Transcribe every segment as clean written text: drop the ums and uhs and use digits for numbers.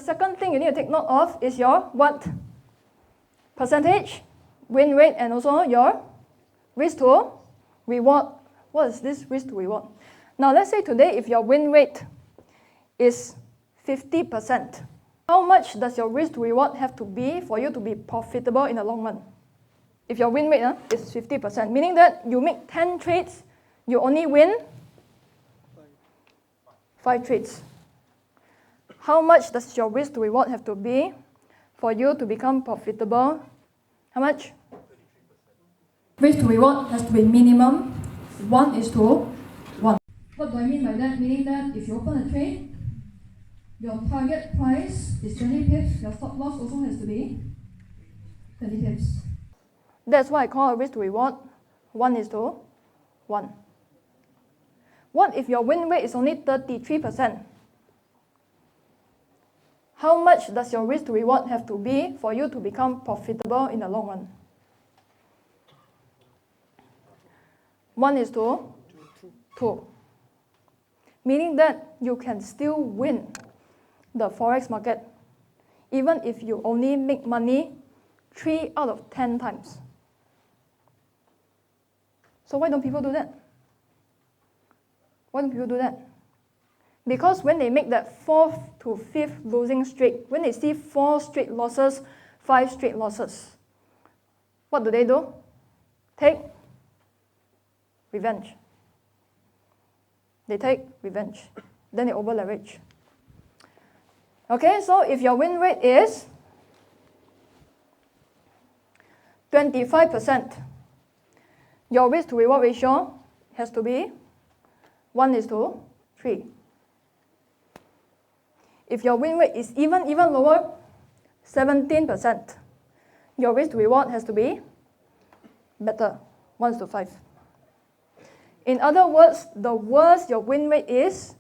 second thing you need to take note of is your what? Percentage, win rate, and also your risk to reward. What is this risk to reward? Now let's say today if your win rate is 50%, how much does your risk to reward have to be for you to be profitable in the long run? If your win rate is 50%, meaning that you make 10 trades, you only win 5 trades. How much does your risk to reward have to be for you to become profitable? How much? 33%. Risk to reward has to be minimum 1:1. What do I mean by that? Meaning that if you open a trade, your target price is 20 pips, your stop loss also has to be 20 pips. That's why I call a risk to reward 1:1. What if your win rate is only 33%? How much does your risk to reward have to be for you to become profitable in the long run? 1:2. Meaning that you can still win the forex market even if you only make money 3 out of 10 times. So why don't people do that? Why don't people do that? Because when they make that 4th to 5th losing streak, when they see 4 straight losses, 5 straight losses, what do? Take revenge. They take revenge. Then they over leverage. Okay, so if your win rate is 25%, your risk to reward ratio has to be 1:3. If your win rate is even lower, 17%, your risk to reward has to be better, 1:5. In other words, the worse your win rate is,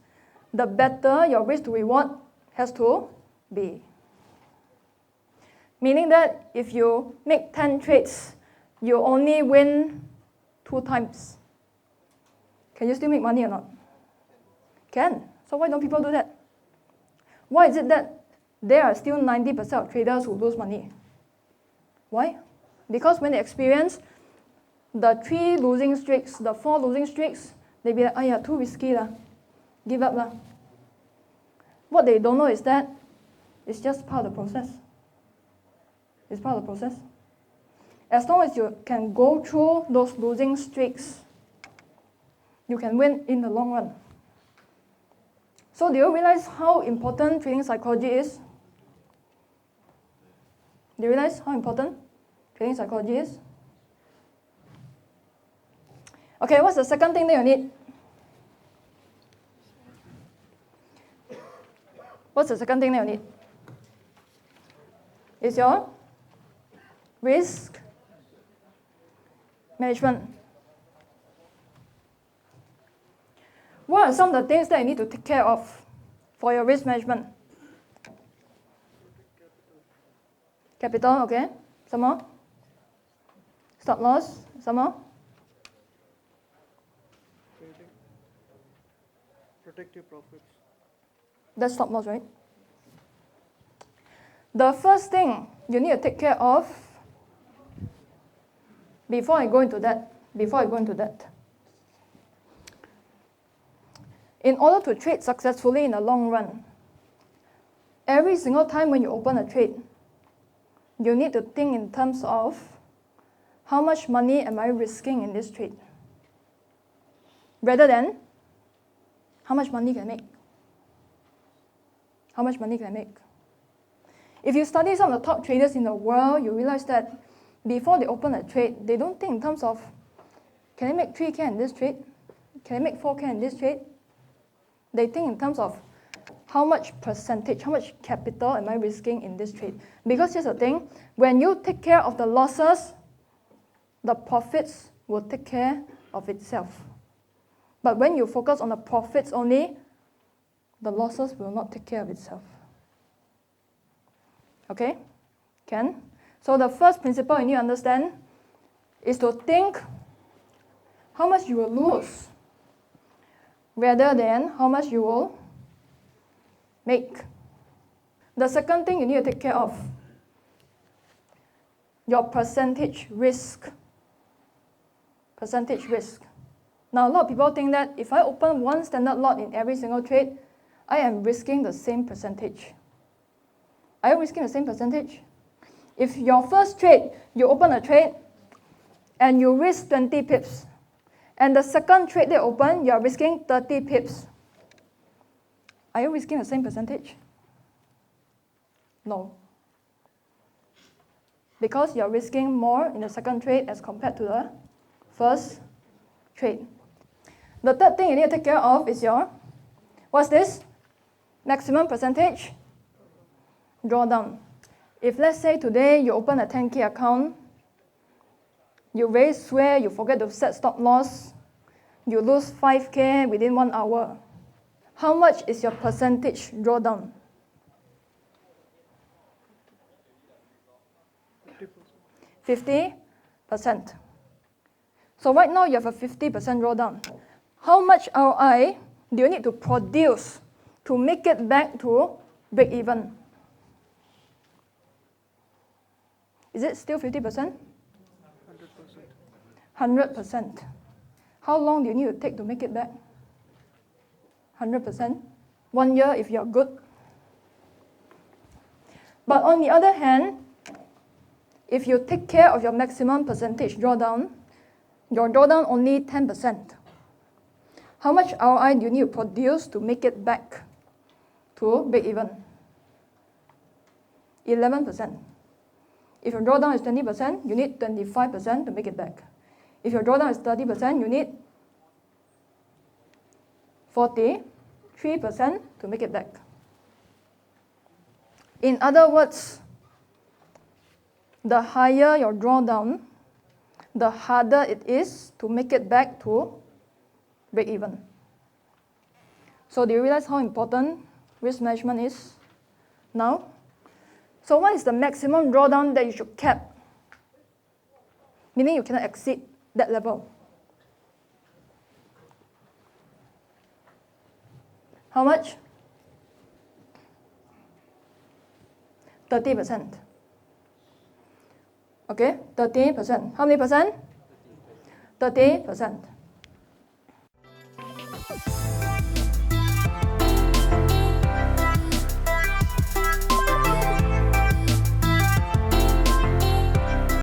the better your risk to reward has to be. Meaning that if you make 10 trades, you only win 2 times. Can you still make money or not? Can. So why don't people do that? Why is it that there are still 90% of traders who lose money? Why? Because when they experience the 3 losing streaks, the 4 losing streaks, they be like, "Aiya, too risky lah, give up lah." What they don't know is that it's just part of the process. It's part of the process. As long as you can go through those losing streaks, you can win in the long run. So do you realize how important trading psychology is? Do you realize how important trading psychology is? Okay, what's the second thing that you need? What's the second thing that you need? Is your risk management. What are some of the things that you need to take care of for your risk management? Capital, okay. Some more? Stop loss, some more? Protect your profits. That's stop loss, right? The first thing you need to take care of, before I go into that, in order to trade successfully in the long run, every single time when you open a trade, you need to think in terms of how much money am I risking in this trade, rather than how much money can I make. How much money can I make? If you study some of the top traders in the world, you realize that before they open a trade, they don't think in terms of, can I make 3K in this trade? Can I make 4K in this trade? They think in terms of how much percentage, how much capital am I risking in this trade? Because here's the thing, when you take care of the losses, the profits will take care of itself. But when you focus on the profits only, the losses will not take care of itself. Okay? Can? So the first principle you need to understand is to think how much you will lose rather than how much you will make. The second thing you need to take care of, your percentage risk. Percentage risk. Now, a lot of people think that if I open one standard lot in every single trade, I am risking the same percentage. Are you risking the same percentage? If your first trade, you open a trade and you risk 20 pips, and the second trade they open, you are risking 30 pips. Are you risking the same percentage? No. Because you're risking more in the second trade as compared to the first trade. The third thing you need to take care of is your, what's this? Maximum percentage drawdown. If let's say today you open a 10K account, you very swear, you forget to set stop loss, you lose 5K within 1 hour. How much is your percentage drawdown? 50%. So right now you have a 50% drawdown. How much ROI do you need to produce to make it back to break even? Is it still 50%? 100%. How long do you need to take to make it back? 100%. 1 year if you're good. But on the other hand, if you take care of your maximum percentage drawdown, your drawdown only 10%. How much ROI do you need to produce to make it back to break even? 11%. If your drawdown is 20%, you need 25% to make it back. If your drawdown is 30%, you need 43% to make it back. In other words, the higher your drawdown, the harder it is to make it back to break even. So do you realize how important risk management is now? So what is the maximum drawdown that you should cap? Meaning you cannot exceed that level. How much? 30%. Okay, 30%. How many percent? 30%.